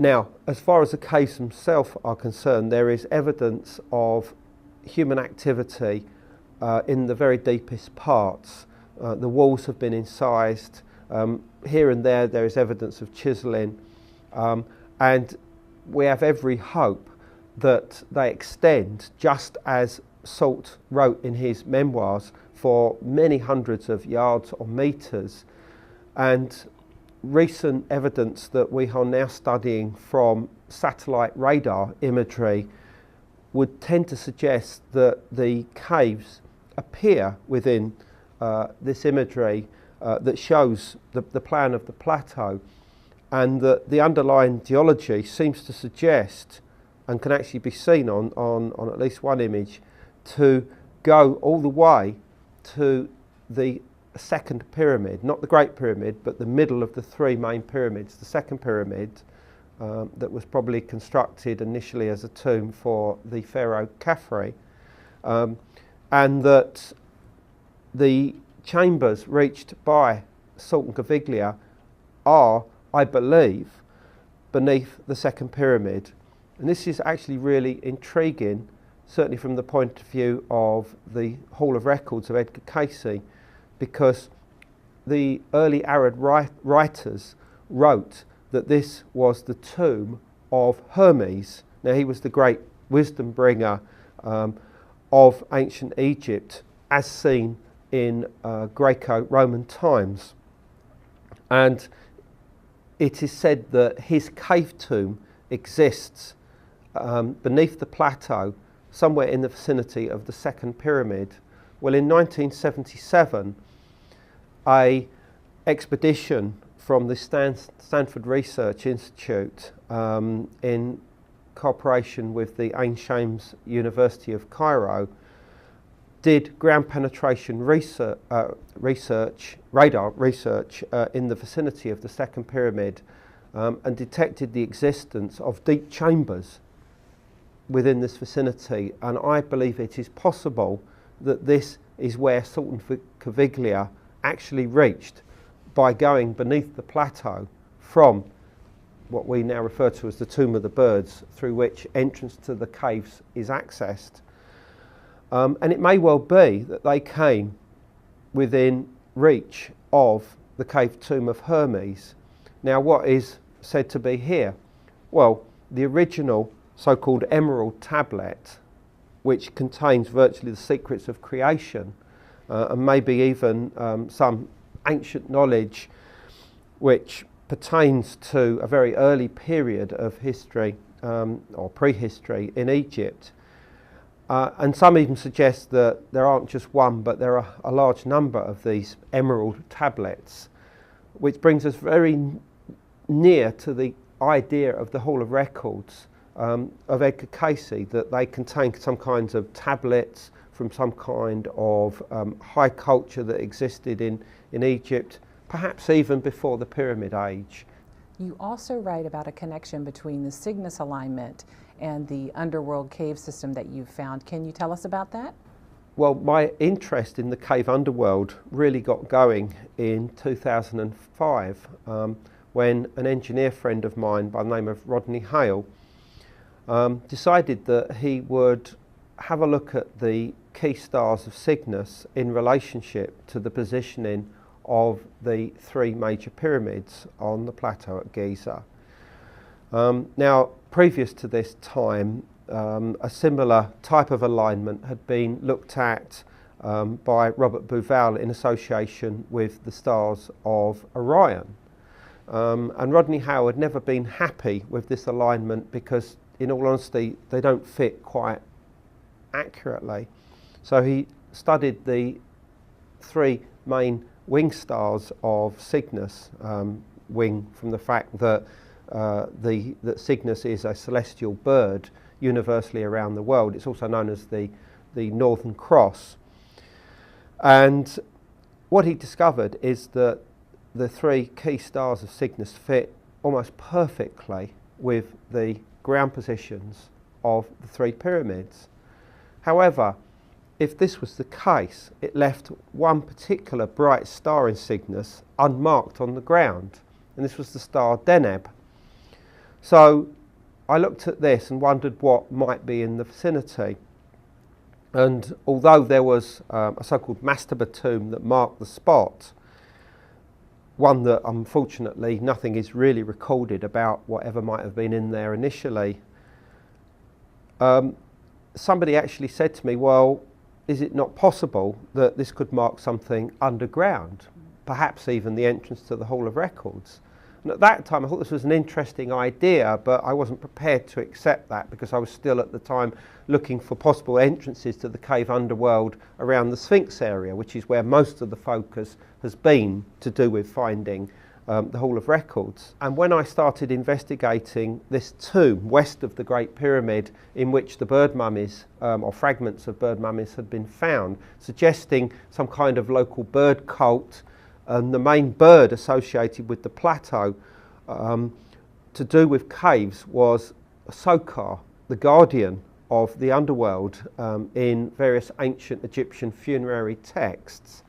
Now, as far as the caves themselves are concerned, there is evidence of human activity in the very deepest parts. The walls have been incised. Here and there is evidence of chiselling, and we have every hope that they extend, just as Salt wrote in his memoirs, for many hundreds of yards or metres. And recent evidence that we are now studying from satellite radar imagery would tend to suggest that the caves appear within this imagery that shows the plan of the plateau, and that the underlying geology seems to suggest, and can actually be seen on at least one image, to go all the way to the second pyramid, not the Great Pyramid, but the middle of the three main pyramids, the second pyramid that was probably constructed initially as a tomb for the pharaoh Khafre, and that the chambers reached by Salt and Caviglia are, I believe, beneath the second pyramid. And this is actually really intriguing, certainly from the point of view of the Hall of Records of Edgar Cayce, because the early Arab writers wrote that this was the tomb of Hermes. Now, he was the great wisdom bringer of ancient Egypt, as seen in Greco-Roman times. And it is said that his cave tomb exists beneath the plateau, somewhere in the vicinity of the second pyramid. Well, in 1977, a expedition from the Stanford Research Institute in cooperation with the Ain Shams University of Cairo did ground penetration radar research in the vicinity of the second pyramid and detected the existence of deep chambers within this vicinity. And I believe it is possible that this is where Salt and Caviglia actually reached by going beneath the plateau from what we now refer to as the Tomb of the Birds, through which entrance to the caves is accessed. And it may well be that they came within reach of the cave tomb of Hermes. Now, what is said to be here? Well, the original so-called emerald tablet, which contains virtually the secrets of creation, and maybe even some ancient knowledge which pertains to a very early period of history or prehistory in Egypt. And some even suggest that there aren't just one, but there are a large number of these emerald tablets, which brings us very near to the idea of the Hall of Records of Edgar Cayce, that they contain some kinds of tablets from some kind of high culture that existed in Egypt, perhaps even before the Pyramid Age. You also write about a connection between the Cygnus alignment and the underworld cave system that you've found. Can you tell us about that? Well, my interest in the cave underworld really got going in 2005 when an engineer friend of mine by the name of Rodney Hale decided that he would have a look at the key stars of Cygnus in relationship to the positioning of the three major pyramids on the plateau at Giza. Now, previous to this time, a similar type of alignment had been looked at by Robert Bouval in association with the stars of Orion. And Rodney Hale had never been happy with this alignment because, in all honesty, they don't fit quite accurately. So he studied the three main wing stars of Cygnus, wing from the fact that that Cygnus is a celestial bird universally around the world. It's also known as the Northern Cross. And what he discovered is that the three key stars of Cygnus fit almost perfectly with the ground positions of the three pyramids. However, if this was the case, it left one particular bright star in Cygnus unmarked on the ground, and this was the star Deneb. So I looked at this and wondered what might be in the vicinity. And although there was a so-called mastaba tomb that marked the spot, one that unfortunately nothing is really recorded about whatever might have been in there initially, somebody actually said to me, well, is it not possible that this could mark something underground, perhaps even the entrance to the Hall of Records? And at that time I thought this was an interesting idea, but I wasn't prepared to accept that because I was still at the time looking for possible entrances to the cave underworld around the Sphinx area, which is where most of the focus has been to do with finding the Hall of Records. And when I started investigating this tomb west of the Great Pyramid, in which the bird mummies or fragments of bird mummies had been found, suggesting some kind of local bird cult, and the main bird associated with the plateau to do with caves was Sokar, the guardian of the underworld in various ancient Egyptian funerary texts.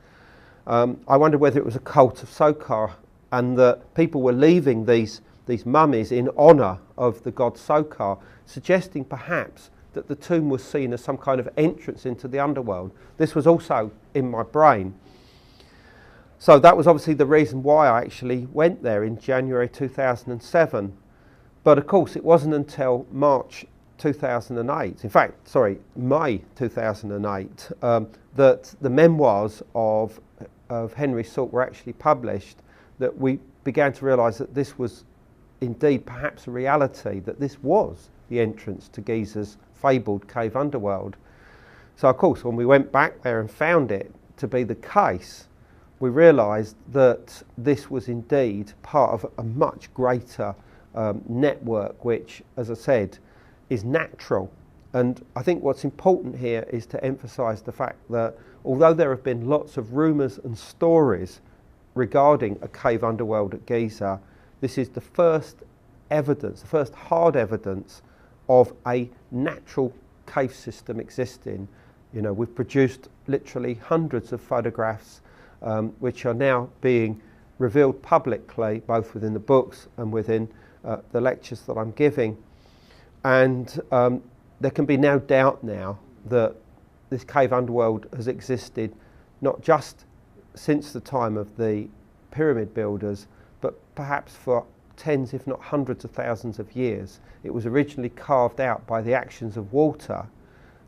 I wondered whether it was a cult of Sokar and that people were leaving these mummies in honour of the god Sokar, suggesting perhaps that the tomb was seen as some kind of entrance into the underworld. This was also in my brain. So that was obviously the reason why I actually went there in January 2007. But of course it wasn't until March 2008, in fact, sorry, May 2008, that the memoirs of Henry Salt were actually published, that we began to realise that this was indeed perhaps a reality, that this was the entrance to Giza's fabled cave underworld. So of course when we went back there and found it to be the case, we realised that this was indeed part of a much greater network, which, as I said, is natural. And I think what's important here is to emphasise the fact that although there have been lots of rumours and stories regarding a cave underworld at Giza, this is the first evidence, the first hard evidence of a natural cave system existing. You know, we've produced literally hundreds of photographs which are now being revealed publicly, both within the books and within the lectures that I'm giving. And there can be no doubt now that this cave underworld has existed not just since the time of the pyramid builders, but perhaps for tens, if not hundreds of thousands of years. It was originally carved out by the actions of water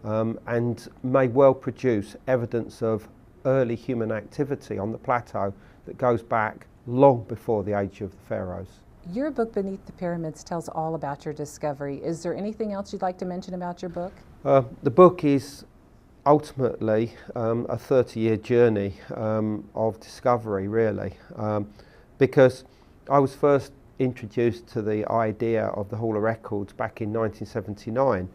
and may well produce evidence of early human activity on the plateau that goes back long before the age of the pharaohs. Your book, Beneath the Pyramids, tells all about your discovery. Is there anything else you'd like to mention about your book? The book is ultimately a 30-year journey of discovery, really, because I was first introduced to the idea of the Hall of Records back in 1979.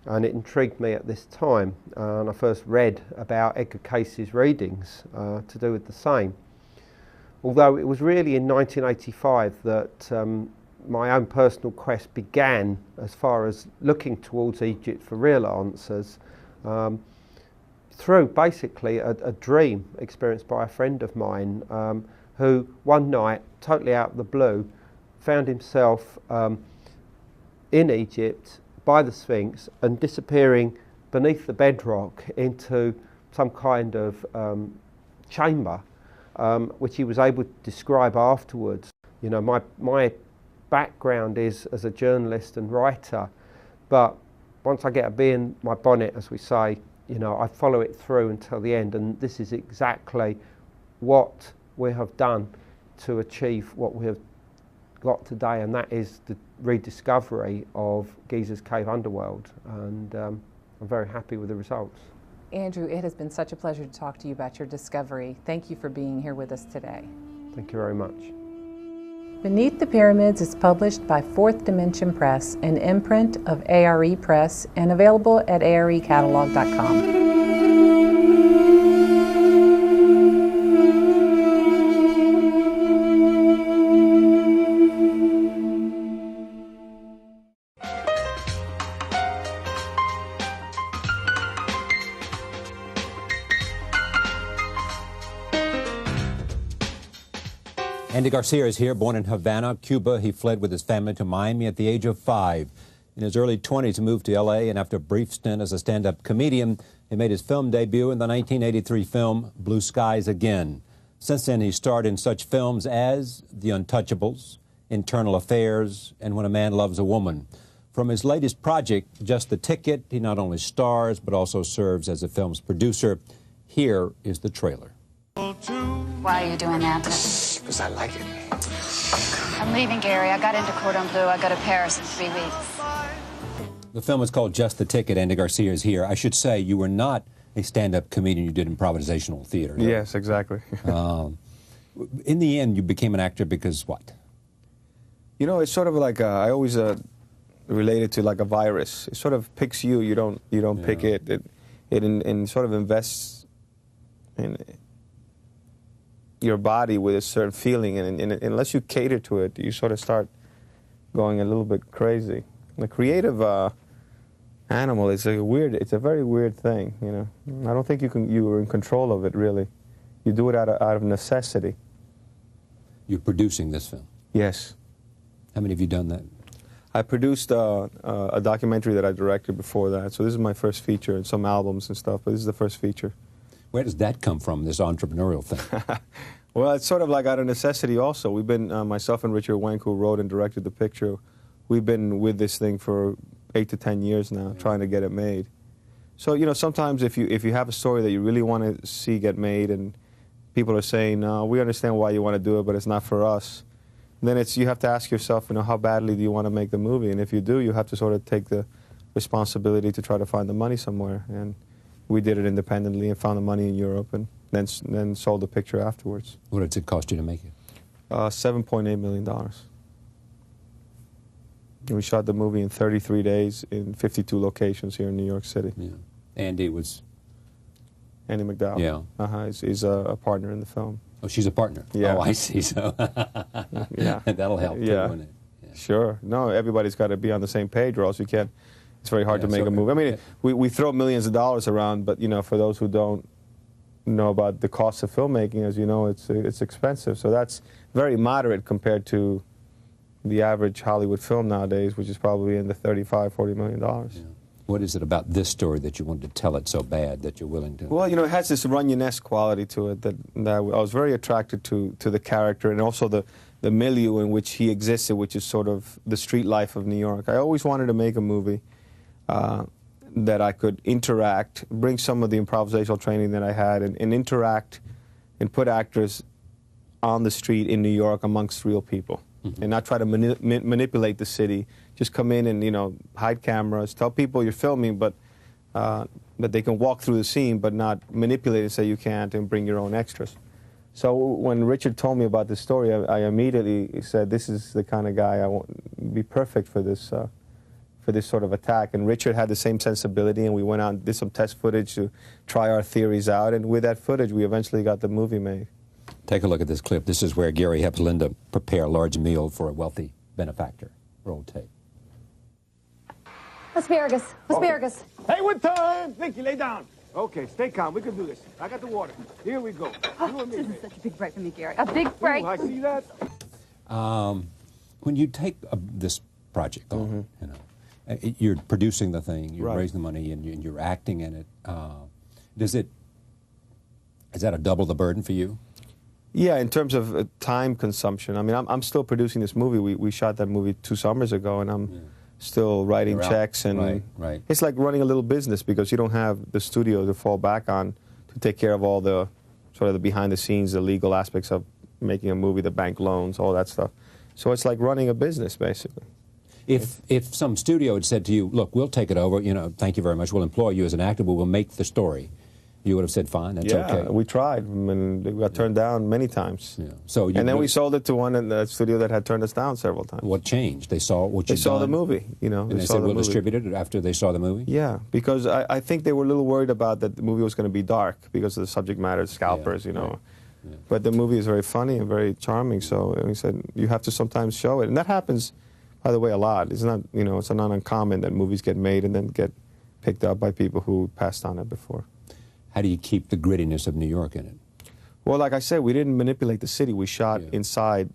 And it intrigued me at this time, and I first read about Edgar Cayce's readings to do with the same. Although it was really in 1985 that my own personal quest began as far as looking towards Egypt for real answers, through basically a dream experienced by a friend of mine who one night, totally out of the blue, found himself in Egypt by the Sphinx and disappearing beneath the bedrock into some kind of chamber, which he was able to describe afterwards. You know, my background is as a journalist and writer, but once I get a bee in my bonnet, as we say, you know, I follow it through until the end, and this is exactly what we have done to achieve what we have got today, and that is the rediscovery of Giza's cave underworld, and I'm very happy with the results. Andrew, it has been such a pleasure to talk to you about your discovery. Thank you for being here with us today. Thank you very much. Beneath the Pyramids is published by Fourth Dimension Press, an imprint of ARE Press, and available at arecatalog.com. Andy Garcia is here, born in Havana, Cuba. He fled with his family to Miami at the age of 5. In his early 20s, he moved to L.A., and after a brief stint as a stand-up comedian, he made his film debut in the 1983 film Blue Skies Again. Since then, he starred in such films as The Untouchables, Internal Affairs, and When a Man Loves a Woman. From his latest project, Just the Ticket, he not only stars, but also serves as the film's producer. Here is the trailer. Why are you doing that? Because I like it. I'm leaving, Gary. I got into Cordon Bleu. I go to Paris in 3 weeks. The film is called Just the Ticket. Andy Garcia is here. I should say you were not a stand-up comedian. You did improvisational theater. Yes, exactly. In the end, you became an actor because what? You know, it's sort of like I always relate it to like a virus. It sort of picks you. You don't pick it. It sort of invests in your body with a certain feeling, and unless you cater to it, you sort of start going a little bit crazy. The creative animal is it's a very weird thing, you know. I don't think you're in control of it, really. You do it out of necessity. You're producing this film? Yes. How many have you done that? I produced a documentary that I directed before that, so this is my first feature, and some albums and stuff, but this is the first feature. Where does that come from, this entrepreneurial thing? Well, it's sort of like out of necessity also. We've been, myself and Richard Wenk, who wrote and directed the picture, we've been with this thing for 8 to 10 years now, trying to get it made. So, you know, sometimes if you have a story that you really want to see get made and people are saying, no, we understand why you want to do it, but it's not for us, then you have to ask yourself, you know, how badly do you want to make the movie? And if you do, you have to sort of take the responsibility to try to find the money somewhere. And we did it independently and found the money in Europe, and then sold the picture afterwards. What did it cost you to make it? $7.8 million. And we shot the movie in 33 days in 52 locations here in New York City. Yeah. Andy McDowell. Yeah. He's a partner in the film. Oh, she's a partner? Yeah. Oh, I see. So yeah. That'll help, too, won't it? Yeah. Sure. No, everybody's got to be on the same page, or else you can't. It's very hard to make a movie. I mean, we throw millions of dollars around, but, you know, for those who don't know about the cost of filmmaking, as you know, it's expensive. So that's very moderate compared to the average Hollywood film nowadays, which is probably in the $35, $40 million. Yeah. What is it about this story that you wanted to tell it so bad that you're willing to? Well, you know, it has this Runyon-esque quality to it that I was very attracted to the character, and also the milieu in which he existed, which is sort of the street life of New York. I always wanted to make a movie that I could interact, bring some of the improvisational training that I had, and interact and put actors on the street in New York amongst real people, and not try to manipulate the city. Just come in and, you know, hide cameras, tell people you're filming, but they can walk through the scene, but not manipulate and say you can't, and bring your own extras. So when Richard told me about this story, I immediately said, this is the kind of guy I want be perfect for this sort of attack. And Richard had the same sensibility, and we went out and did some test footage to try our theories out, and with that footage we eventually got the movie made. Take a look at this clip. This is where Gary helps Linda prepare a large meal for a wealthy benefactor. Roll tape. Asparagus. Asparagus. Hey, what time? Nicky, lay down. Okay, stay calm. We can do this. I got the water. Here we go. You and me, This baby. is such a big break for me, Gary. A big break. Ooh, I see that. When you take this project on, you know, you're producing the thing, you're raising the money, and you're acting in it. Is that a double the burden for you? Yeah, in terms of time consumption. I mean, I'm still producing this movie. We shot that movie 2 summers ago, and I'm still writing checks. And right. It's like running a little business, because you don't have the studio to fall back on to take care of all the sort of the behind the scenes, the legal aspects of making a movie, the bank loans, all that stuff. So it's like running a business, basically. If some studio had said to you, look, we'll take it over, you know, thank you very much, we'll employ you as an actor, but we'll make the story, you would have said, fine, that's okay. Yeah, we tried, and we got turned down many times. Yeah. So and then we sold it to one in the studio that had turned us down several times. What changed? They saw what you They saw the movie, you know. And they said, we'll distribute it after they saw the movie? Yeah, because I think they were a little worried about that the movie was going to be dark because of the subject matter, scalpers, you know. Yeah. But the movie is very funny and very charming, so we said, you have to sometimes show it. And that happens, by the way, a lot. It's not, you know, it's not uncommon that movies get made and then get picked up by people who passed on it before. How do you keep the grittiness of New York in it? Well, like I said, we didn't manipulate the city. We shot inside.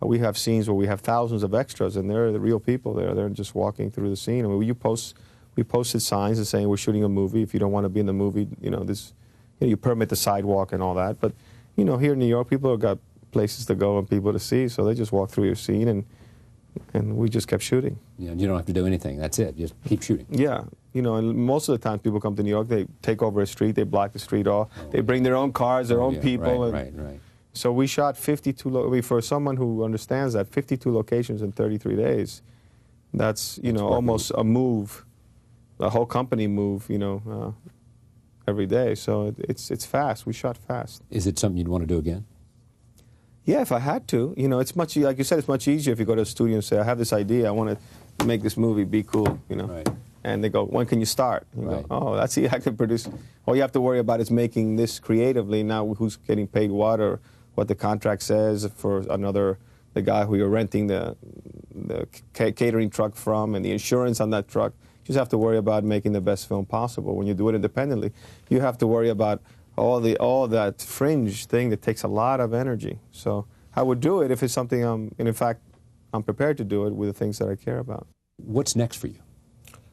We have scenes where we have thousands of extras, and they're the real people there. They're just walking through the scene. I mean, we posted signs and saying we're shooting a movie. If you don't want to be in the movie, you permit the sidewalk and all that. But here in New York, people have got places to go and people to see, so they just walk through your scene, and we just kept shooting. Yeah, you don't have to do anything. That's it. Just keep shooting. Yeah, and most of the time people come to New York, they take over a street, they block the street off, they bring their own cars, their own people. Right. So we shot 52. For someone who understands that, 52 locations in 33 days. That's almost a move, a whole company move. Every day. So it's fast. We shot fast. Is it something you'd want to do again? Yeah, if I had to. It's much, like you said, it's much easier if you go to a studio and say, I have this idea, I want to make this movie, be cool, Right. And they go, when can you start? You Right. go, oh, that's it, I can produce. All you have to worry about is making this creatively. Now who's getting paid what, or what the contract says for the guy who you're renting the catering truck from, and the insurance on that truck. You just have to worry about making the best film possible. When you do it independently, you have to worry about all that fringe thing that takes a lot of energy. So I would do it if it's something and in fact, I'm prepared to do it with the things that I care about. What's next for you?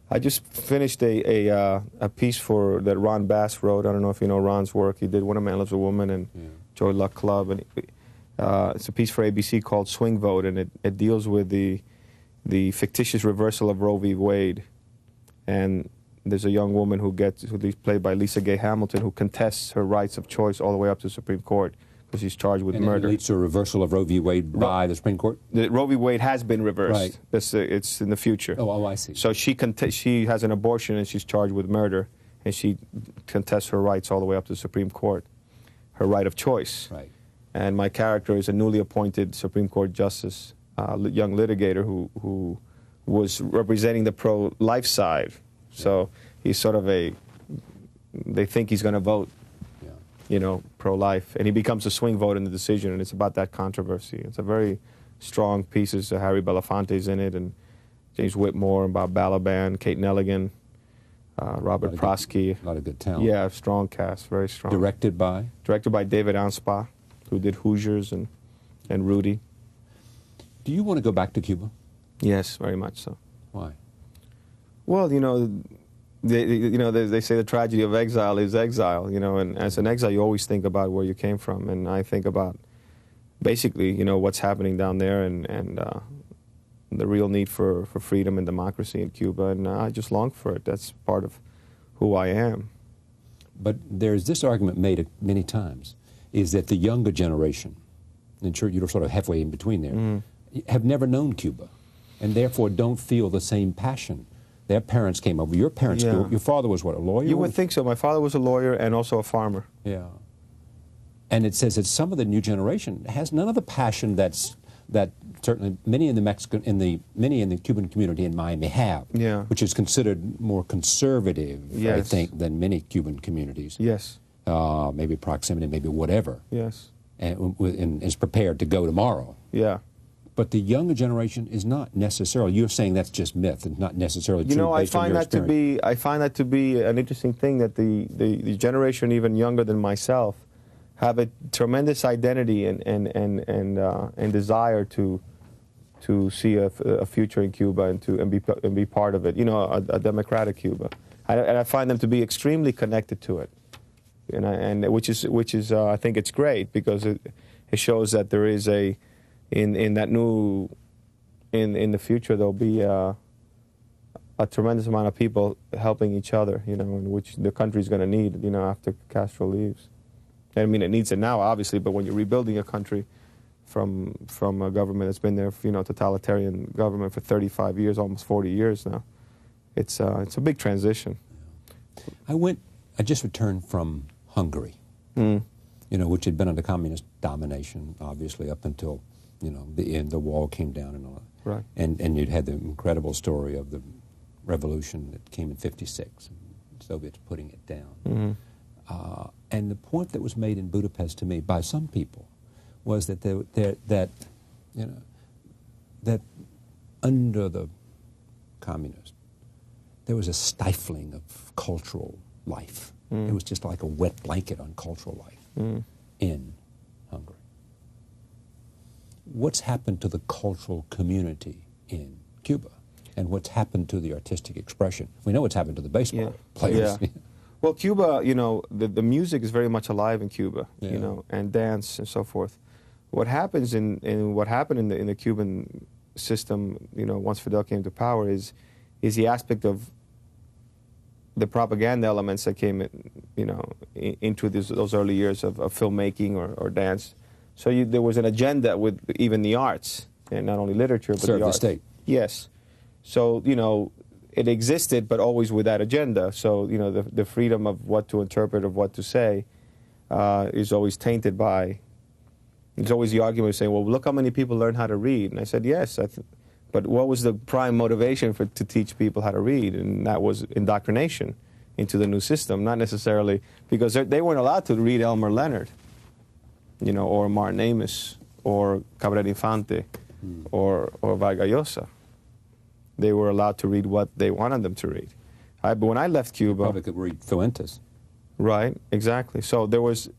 I just finished a piece that Ron Bass wrote. I don't know if you know Ron's work. He did When a Man Loves a Woman and Joy Luck Club. And it's a piece for ABC called Swing Vote, and it deals with the fictitious reversal of Roe v. Wade. And there's a young woman who's played by Lisa Gay Hamilton, who contests her rights of choice all the way up to the Supreme Court because she's charged with murder. It leads to a reversal of Roe v. Wade by the Supreme Court? Roe v. Wade has been reversed. Right. It's in the future. Oh, I see. So she has an abortion and she's charged with murder, and she contests her rights all the way up to the Supreme Court, her right of choice. Right. And my character is a newly appointed Supreme Court justice, young litigator who was representing the pro-life side. So he's sort of they think he's going to vote, pro-life. And he becomes a swing vote in the decision, and it's about that controversy. It's a very strong piece. Harry Belafonte's in it, and James Whitmore, and Bob Balaban, Kate Nelligan, Robert Prosky. A lot of good talent. Yeah, strong cast, very strong. Directed by? Directed by David Anspaugh, who did Hoosiers and Rudy. Do you want to go back to Cuba? Yes, very much so. Why? Well, they say the tragedy of exile is exile, and as an exile, you always think about where you came from, and I think about basically, what's happening down there, and the real need for freedom and democracy in Cuba, and I just long for it. That's part of who I am. But there's this argument made many times, is that the younger generation, and sure you're sort of halfway in between there, have never known Cuba, and therefore don't feel the same passion. Their parents came over. Your parents, your father was what, a lawyer? You would think so. My father was a lawyer and also a farmer. Yeah. And it says that some of the new generation has none of the passion that certainly many in the Cuban community in Miami have. Yeah. Which is considered more conservative, I think, than many Cuban communities. Yes. Maybe proximity, maybe whatever. Yes. And is prepared to go tomorrow. Yeah. But the younger generation is not necessarily. You're saying that's just myth. It's not necessarily true. I find that to be an interesting thing, that the generation even younger than myself have a tremendous identity and desire to see a future in Cuba and be part of it. A democratic Cuba, and I find them to be extremely connected to it, and which is I think it's great, because it shows that there is in the future there'll be a tremendous amount of people helping each other, which the country's going to need, after Castro leaves. I mean, it needs it now, obviously, but when you're rebuilding a country from a government that's been there, totalitarian government for 35 years, almost 40 years now, it's a big transition. I just returned from Hungary, which had been under communist domination, obviously, up until the end, the wall came down and all that. Right. And you'd had the incredible story of the revolution that came in '56, and Soviets putting it down. And the point that was made in Budapest to me by some people was that that under the communists there was a stifling of cultural life. It was just like a wet blanket on cultural life. in Hungary. What's happened to the cultural community in Cuba? And what's happened to the artistic expression? We know what's happened to the baseball players. Yeah. Well, Cuba, you know, the music is very much alive in Cuba, you know, and dance and so forth. What happens what happened in the Cuban system, you know, once Fidel came to power is the aspect of the propaganda elements that came, you know, into those early years of filmmaking or dance. So there was an agenda with even the arts, and not only literature, but the arts. Serve the state. Yes. So, you know, it existed, but always with that agenda. So, you know, the freedom of what to interpret, of what to say, is always tainted by. There's always the argument of saying, well, look how many people learn how to read. And I said, yes, but what was the prime motivation to teach people how to read? And that was indoctrination into the new system, not necessarily because they weren't allowed to read Elmer Leonard, you know, or Martin Amis, or Cabrera Infante, or Vargas Llosa. They were allowed to read what they wanted them to read. But when I left Cuba, Probably could read Fuentes. Right, exactly. So there's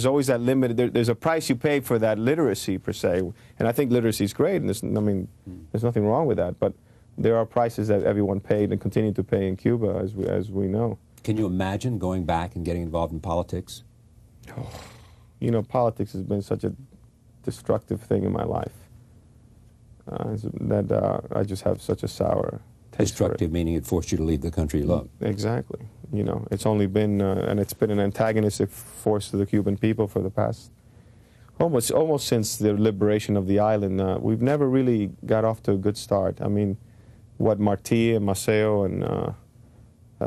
always that limit. There's a price you pay for that literacy per se, and I think literacy is great. And there's nothing wrong with that. But there are prices that everyone paid and continue to pay in Cuba, as we know. Can you imagine going back and getting involved in politics? Oh, you know, politics has been such a destructive thing in my life. I just have such a sour taste for it. Destructive meaning it forced you to leave the country you love. Exactly. You know, it's only been, and it's been an antagonistic force to the Cuban people for the past, almost since the liberation of the island. We've never really got off to a good start. I mean, what Martí and Maceo and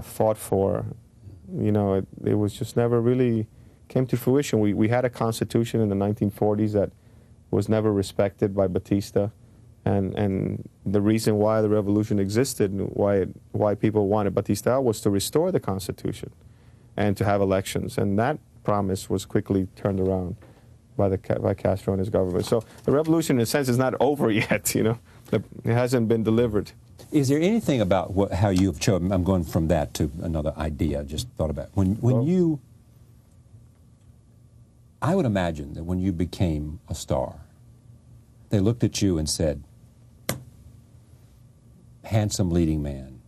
fought for, you know, it was just never really came to fruition. We had a constitution in the 1940s that was never respected by Batista. And the reason why the revolution existed, and why people wanted Batista was to restore the Constitution and to have elections. And that promise was quickly turned around by Castro and his government. So the revolution, in a sense, is not over yet, you know. It hasn't been delivered. Is there anything about how you've chosen, I'm going from that to another idea I just thought about. I would imagine that when you became a star, they looked at you and said, handsome leading man,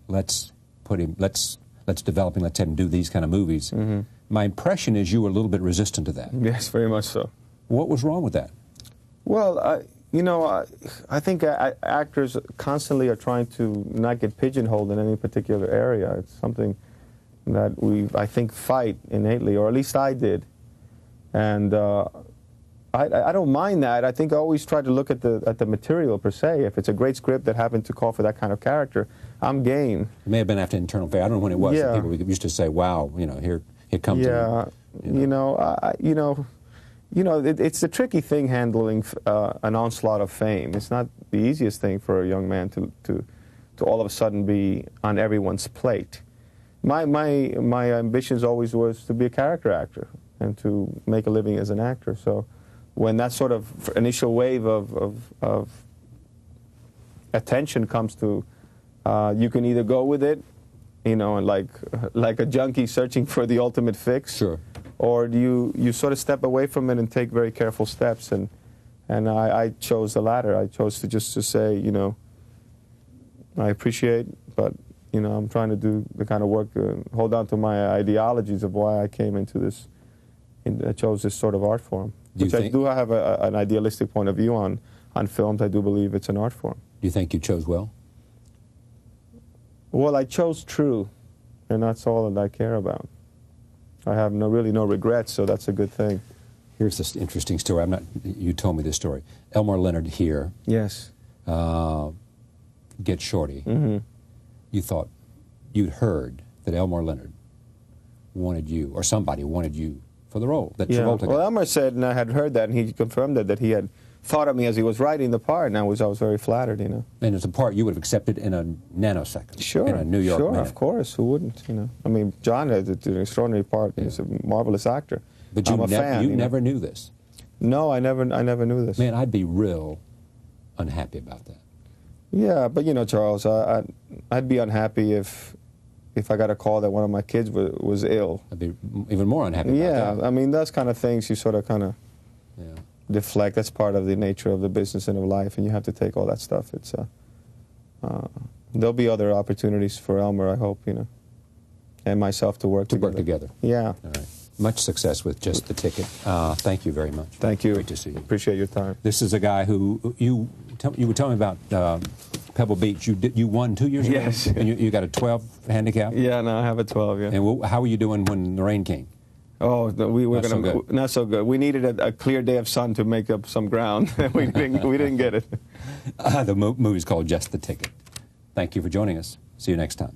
let's develop him, let's have him do these kind of movies. Mm-hmm. My impression is you were a little bit resistant to that. Yes, very much so. What was wrong with that? Well, I think actors constantly are trying to not get pigeonholed in any particular area. It's something that I think, fight innately, or at least I did. And I don't mind that. I think I always try to look at the material per se. If it's a great script that happened to call for that kind of character, I'm game. It may have been after Internal Affair. I don't know when it was. Yeah. People used to say, "Wow, you know, here comes." Yeah, it's a tricky thing handling an onslaught of fame. It's not the easiest thing for a young man to all of a sudden be on everyone's plate. My ambitions always was to be a character actor and to make a living as an actor. So when that sort of initial wave of attention comes to, you can either go with it, you know, and like a junkie searching for the ultimate fix, sure, or you sort of step away from it and take very careful steps. And I chose the latter. I chose to just to say, you know, I appreciate, but you know, I'm trying to do the kind of work, hold on to my ideologies of why I came into this. I chose this sort of art form. Which I do have an idealistic point of view on films. I do believe it's an art form. Do you think you chose well? Well, I chose true, and that's all that I care about. I have really no regrets, so that's a good thing. Here's this interesting story. You told me this story. Elmore Leonard here. Yes. Get Shorty. Mm-hmm. You'd heard that Elmore Leonard wanted you, or somebody wanted you for the role that Travolta got. Well, Elmer said, and I had heard that, and he confirmed that he had thought of me as he was writing the part, and I was very flattered, you know. And it's a part you would have accepted in a nanosecond. Sure. In a New York minute. Of course. Who wouldn't, you know. I mean, John has an extraordinary part. Yeah. He's a marvelous actor. But I'm a fan. You never knew this. No, I never knew this. Man, I'd be real unhappy about that. Yeah, but you know, Charles, I'd be unhappy if if I got a call that one of my kids was ill. I'd be even more unhappy about Yeah, that. I mean, those kind of things you sort of kind of deflect. That's part of the nature of the business and of life, and you have to take all that stuff. It's there'll be other opportunities for Elmer, I hope, you know, and myself to work together. Yeah. All right. Much success with Just the Ticket. Thank you very much. Thank you. Great to see you. Appreciate your time. This is a guy who you were telling me about Pebble Beach. You won 2 years ago. Yes. And you got a 12 handicap. Yeah, no, I have a 12. Yeah. And how were you doing when the rain came? Oh, we were Not so good. Not so good. We needed a clear day of sun to make up some ground. we didn't get it. The movie's called Just the Ticket. Thank you for joining us. See you next time.